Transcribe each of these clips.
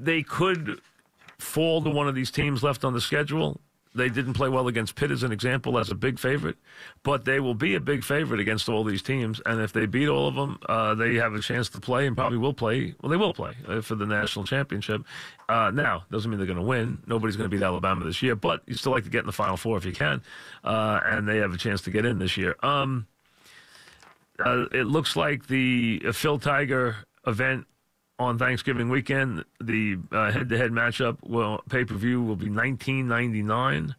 they could fall to one of these teams left on the schedule. They didn't play well against Pitt as an example as a big favorite, but they will be a big favorite against all these teams. And if they beat all of them, they have a chance to play and probably will play. Well, they will play for the national championship. Now, doesn't mean they're going to win. Nobody's going to beat Alabama this year, but you still like to get in the Final Four if you can. And they have a chance to get in this year. It looks like the Phil Tuyga event on Thanksgiving weekend, the head-to-head matchup pay-per-view will be $19.99.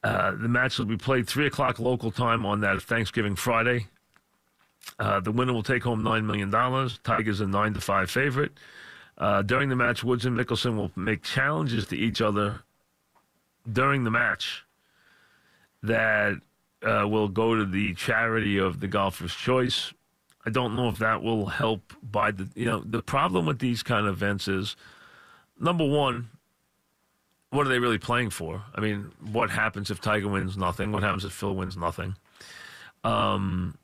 The match will be played 3 o'clock local time on that Thanksgiving Friday. The winner will take home $9 million. Tigers a 9-5 favorite. During the match, Woods and Mickelson will make challenges to each other during the match that will go to the charity of the golfer's choice. I don't know if that will help by the problem with these kind of events is, number one, what are they really playing for? I mean, what happens if Tiger wins? Nothing. What happens if Phil wins? Nothing. Number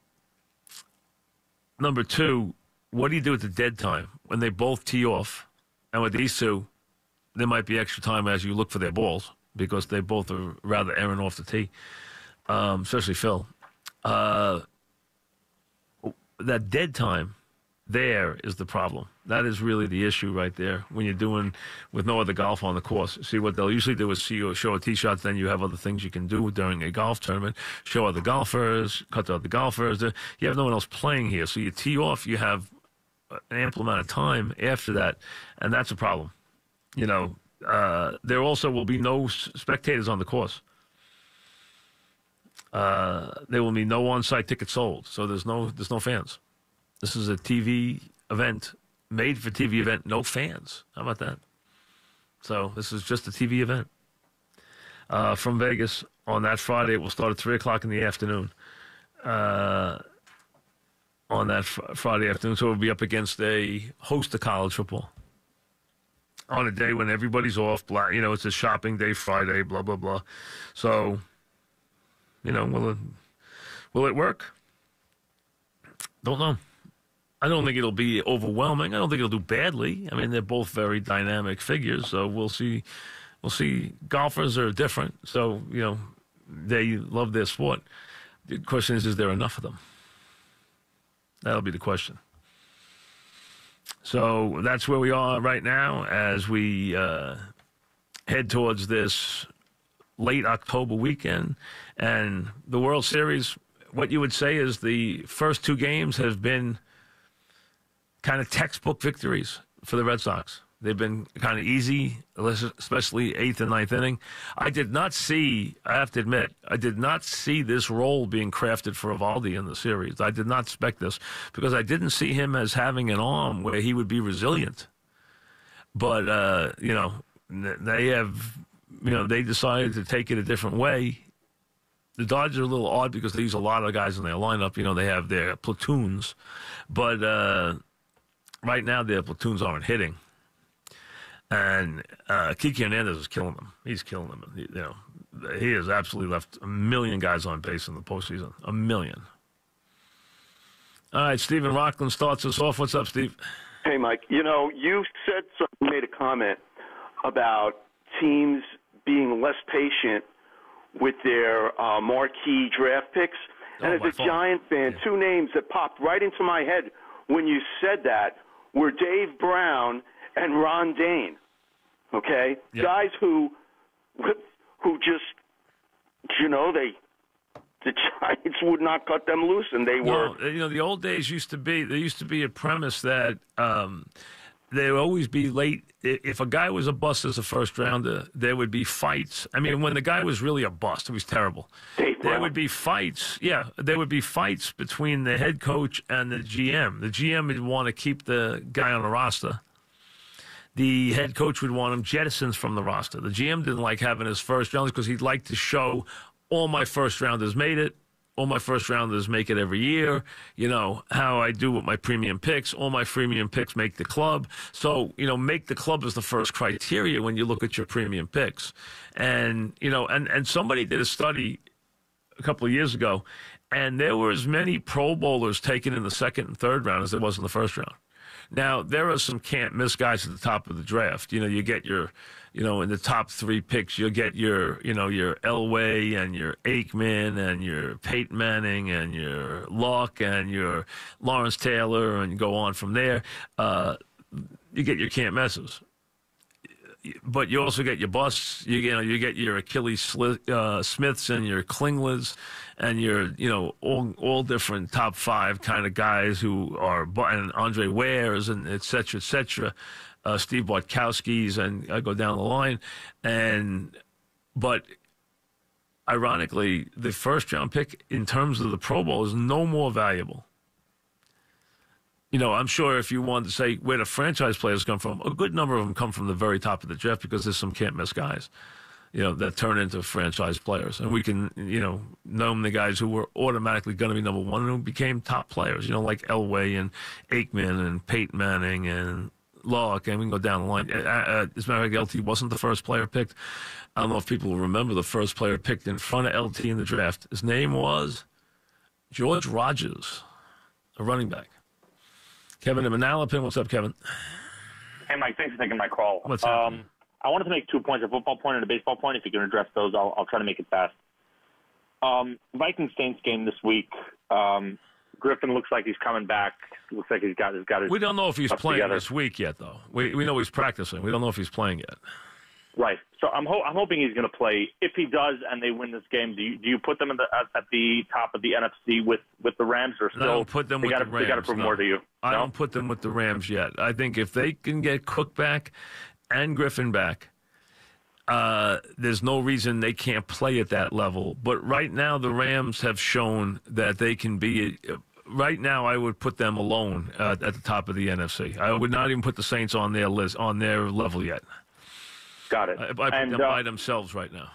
two, what do you do at the dead time when they both tee off? And with these two, there might be extra time as you look for their balls because they both are rather errant off the tee, especially Phil. That dead time there is the problem. That is really the issue right there when you're doing with no other golf on the course. See, what they'll usually do is show a tee shot, then you have other things you can do during a golf tournament, show other golfers, cut to other golfers. You have no one else playing here. So you tee off, you have an ample amount of time after that, and that's a problem. There also will be no spectators on the course. There will be no on-site tickets sold, so there's no fans. This is a TV event, made for TV event, no fans. How about that? So this is just a TV event from Vegas on that Friday. It will start at 3 o'clock in the afternoon on that Friday afternoon. So we'll be up against a host of college football on a day when everybody's off. It's a shopping day Friday, blah, blah, blah. So... will it work? Don't know. I don't think it'll be overwhelming. I don't think it'll do badly. I mean, they're both very dynamic figures, so we'll see. We'll see. Golfers are different, so they love their sport. The question is there enough of them? That'll be the question. So that's where we are right now as we head towards this late October weekend. And the World Series, what you would say is the first two games have been kind of textbook victories for the Red Sox. They've been kind of easy, especially 8th and 9th inning. I have to admit, I did not see this role being crafted for Eovaldi in the series. I did not expect this because I didn't see him as having an arm where he would be resilient. But, they have... they decided to take it a different way. The Dodgers are a little odd because they use a lot of guys in their lineup. They have their platoons. But right now, their platoons aren't hitting. And Kiki Hernandez is killing them. He's killing them. He has absolutely left 1 million guys on base in the postseason. 1 million. All right, Stephen Rockland starts us off. What's up, Steve? Hey, Mike. You said something, made a comment about teams being less patient with their marquee draft picks. And as a Giant fan, two names that popped right into my head when you said that were Dave Brown and Ron Dane. Okay? Yep. Guys who just, the Giants would not cut them loose, and they were. The old days used to be a premise that there would always be late. If a guy was a bust as a first rounder, there would be fights. I mean, when the guy was really a bust, it was terrible. There would be fights. Yeah, there would be fights between the head coach and the GM. The GM would want to keep the guy on the roster. The head coach would want him jettisoned from the roster. The GM didn't like having his first rounders because he'd like to show all my first rounders made it. All my first rounders make it every year. How I do with my premium picks. All my premium picks make the club. So, make the club is the first criteria when you look at your premium picks. And, and somebody did a study a couple of years ago, and there were as many Pro Bowlers taken in the second and third round as there was in the first round. Now, there are some can't miss guys at the top of the draft. You get your, in the top 3 picks, you'll get your Elway and your Aikman and your Peyton Manning and your Luck and your Lawrence Taylor, and go on from there. You get your can't misses. But you also get your busts. You get your Achilles Smiths and your Klinglers and your all different top 5 kind of guys who are, and Andre Wares and et cetera, Steve Bartkowski's, and I go down the line. But ironically, the first round pick in terms of the Pro Bowl is no more valuable. I'm sure if you wanted to say where the franchise players come from, a good number of them come from the very top of the draft, because there's some can't-miss guys, that turn into franchise players. And we can, name the guys who were automatically going to be number 1 and who became top players, like Elway and Aikman and Peyton Manning and Luck, and we can go down the line. As a matter of fact, LT wasn't the first player picked. I don't know if people will remember the first player picked in front of LT in the draft. His name was George Rogers, a running back. Kevin in Manalapan. What's up, Kevin? Hey, Mike. Thanks for taking my call. What's happening? I wanted to make 2 points, a football point and a baseball point. If you can address those, I'll try to make it fast. Vikings-Saints game this week. Griffin looks like he's coming back. Looks like he's got his. We don't know if he's playing together this week yet, though. We know he's practicing. We don't know if he's playing yet. Right. So I'm hoping he's going to play. If he does, and they win this game, do you put them at the top of the NFC with the Rams, or still? I don't put them with the Rams. They got to prove more to you. I don't put them with the Rams yet. I think if they can get Cook back and Griffin back, there's no reason they can't play at that level. But right now, the Rams have shown that they can be. Right now, I would put them alone at the top of the NFC. I would not even put the Saints on their list, on their level yet. Got it. I put them by themselves right now.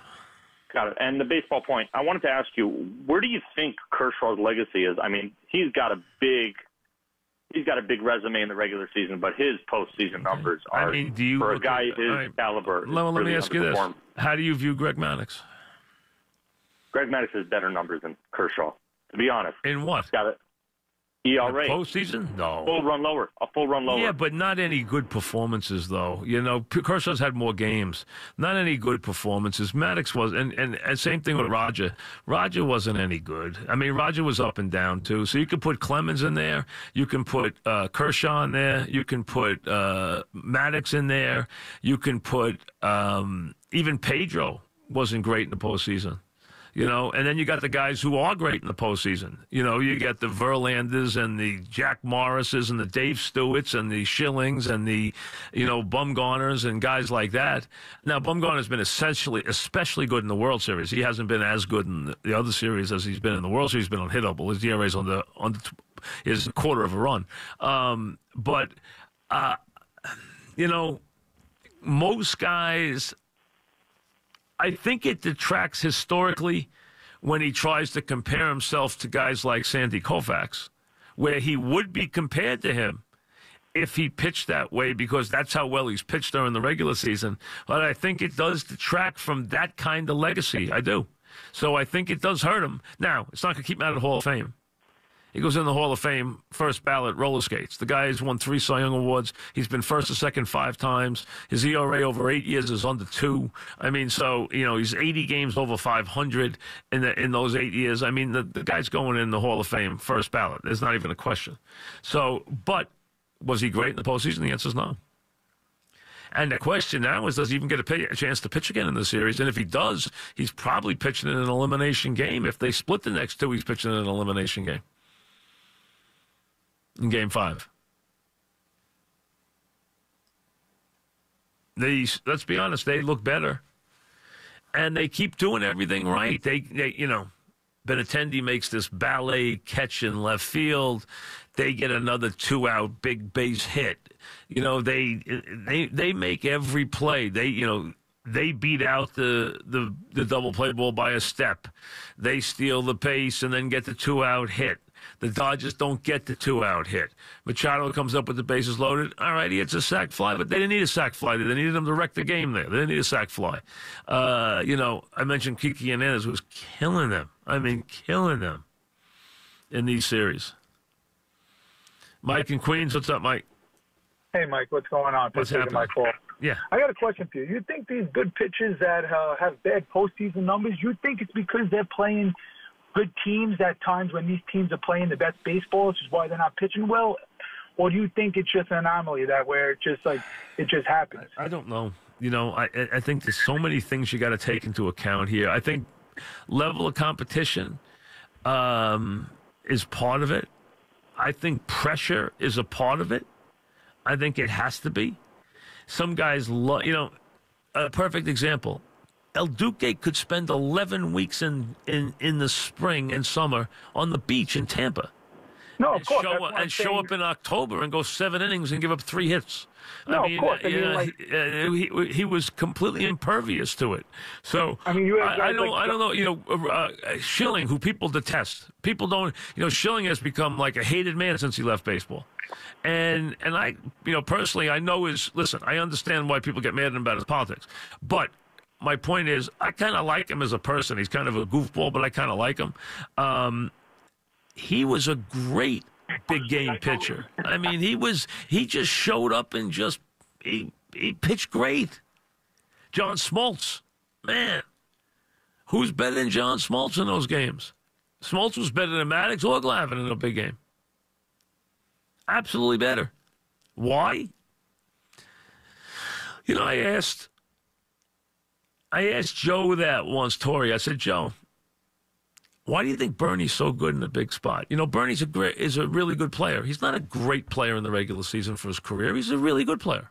Got it. And the baseball point, I wanted to ask you, where do you think Kershaw's legacy is? I mean, he's got a big resume in the regular season, but his postseason numbers are, for a guy his caliber. Let me ask you this: how do you view Greg Maddux? Greg Maddux has better numbers than Kershaw, to be honest. In what? Got it. ERA. Postseason? No. A full run lower. Yeah, but not any good performances, though. Kershaw's had more games. Not any good performances. Maddux was, and same thing with Roger. Roger wasn't any good. I mean, Roger was up and down, too. So you can put Clemens in there. You can put Kershaw in there. You can put Maddux in there. You can put even Pedro wasn't great in the postseason. And then you got the guys who are great in the postseason. You got the Verlanders and the Jack Morrises and the Dave Stewarts and the Schillings and the, Bumgarners and guys like that. Now, Bumgarner's been especially good in the World Series. He hasn't been as good in the other series as he's been in the World Series. He's been unhittable. His ERA's is a quarter of a run. Most guys, I think it detracts historically when he tries to compare himself to guys like Sandy Koufax, where he would be compared to him if he pitched that way, because that's how well he's pitched during the regular season. But I think it does detract from that kind of legacy. I do. So I think it does hurt him. Now, it's not going to keep him out of the Hall of Fame. He goes in the Hall of Fame, first ballot, roller skates. The guy has won 3 Cy Young Awards. He's been first or second 5 times. His ERA over 8 years is under 2. I mean, so, he's 80 games over 500 in those 8 years. I mean, the guy's going in the Hall of Fame, first ballot. There's not even a question. So, but was he great in the postseason? The answer is no. And the question now is, does he even get a chance to pitch again in the series? And if he does, he's probably pitching in an elimination game. If they split the next 2, he's pitching in an elimination game. In Game 5. Let's be honest, they look better. And they keep doing everything right. They Benintendi makes this ballet catch in left field. They get another 2-out big base hit. They make every play. They beat out the double play ball by a step. They steal the base and then get the 2-out hit. The Dodgers don't get the 2-out hit. Machado comes up with the bases loaded. All right, he hits a sac fly, but they didn't need a sac fly. They needed him to wreck the game there. They didn't need a sac fly. I mentioned Kiki Hernandez was killing them. I mean, killing them in these series. Mike in Queens, what's up, Mike? Hey, Mike, what's going on? What's happening? My call. Yeah. I got a question for you. You think these good pitchers that have bad postseason numbers, you think it's because they're playing good teams at times when these teams are playing the best baseball, which is why they're not pitching well? Or do you think it's just an anomaly that where it just happens? I don't know. You know, I think there's so many things you got to take into account here. I think level of competition is part of it. I think pressure is a part of it. I think it has to be. Some guys, a perfect example. El Duque could spend 11 weeks in the spring and summer on the beach in Tampa. No, of course. Show up in October and go 7 innings and give up 3 hits. No, of course. He was completely impervious to it. So I don't know. You know, Schilling, who people detest, people don't. You know, Schilling has become like a hated man since he left baseball. And I, personally, I know listen. I understand why people get mad at him about his politics, but my point is, I kind of like him as a person. He's kind of a goofball, but I kind of like him. He was a great big game pitcher. I mean, he just showed up and he pitched great. John Smoltz, man, who's better than John Smoltz in those games? Smoltz was better than Maddox or Glavine in a big game. Absolutely better. Why? You know, I asked Joe that once, Torrey. I said, Joe, why do you think Bernie's so good in the big spot? You know, Bernie's is a really good player. He's not a great player in the regular season for his career. He's a really good player.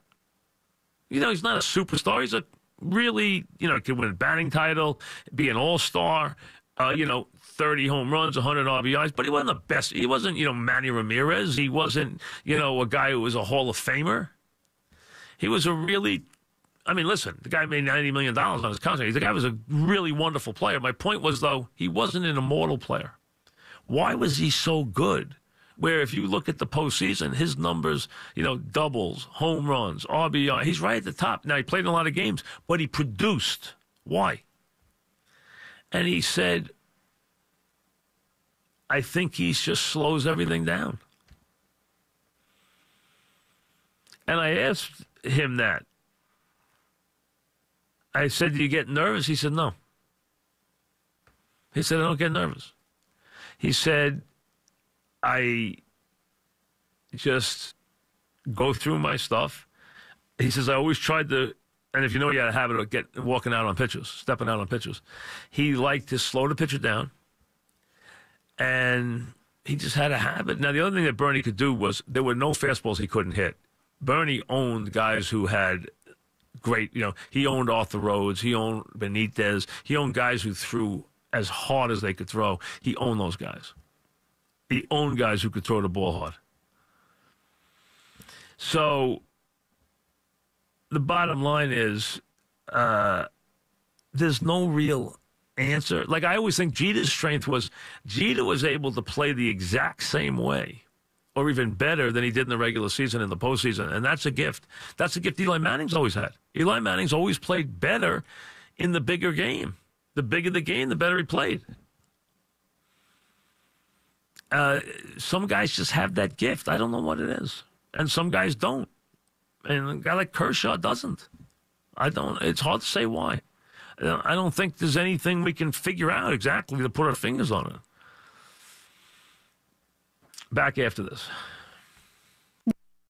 You know, he's not a superstar. He's a really, could win a batting title, be an all-star, 30 home runs, 100 RBIs, but he wasn't the best. He wasn't, Manny Ramirez. He wasn't, a guy who was a Hall of Famer. He was listen, the guy made $90 million on his contract. The guy was a really wonderful player. My point was, though, he wasn't an immortal player. Why was he so good? Where if you look at the postseason, his numbers, doubles, home runs, RBI, he's right at the top. Now, he played in a lot of games, but he produced. Why? And he said, I think he just slows everything down. And I asked him that. I said, do you get nervous? He said, no. He said, I don't get nervous. He said, I just go through my stuff. He says, I always tried to, and if you know you had a habit of walking out on pitches, stepping out on pitches, he liked to slow the pitcher down, and he just had a habit. Now, the other thing that Bernie could do was there were no fastballs he couldn't hit. Bernie owned guys who had great, he owned Arthur Rhodes, he owned Benitez, he owned guys who threw as hard as they could throw. He owned those guys. He owned guys who could throw the ball hard. So the bottom line is there's no real answer. Like I always think Jeter's strength was Jeter was able to play the exact same way or even better than he did in the regular season and the postseason, and that's a gift. That's a gift Eli Manning's always had. Eli Manning's always played better in the bigger game. The bigger the game, the better he played. Some guys just have that gift. I don't know what it is. And some guys don't. And a guy like Kershaw doesn't. It's hard to say why. I don't think there's anything we can figure out exactly to put our fingers on it. Back after this.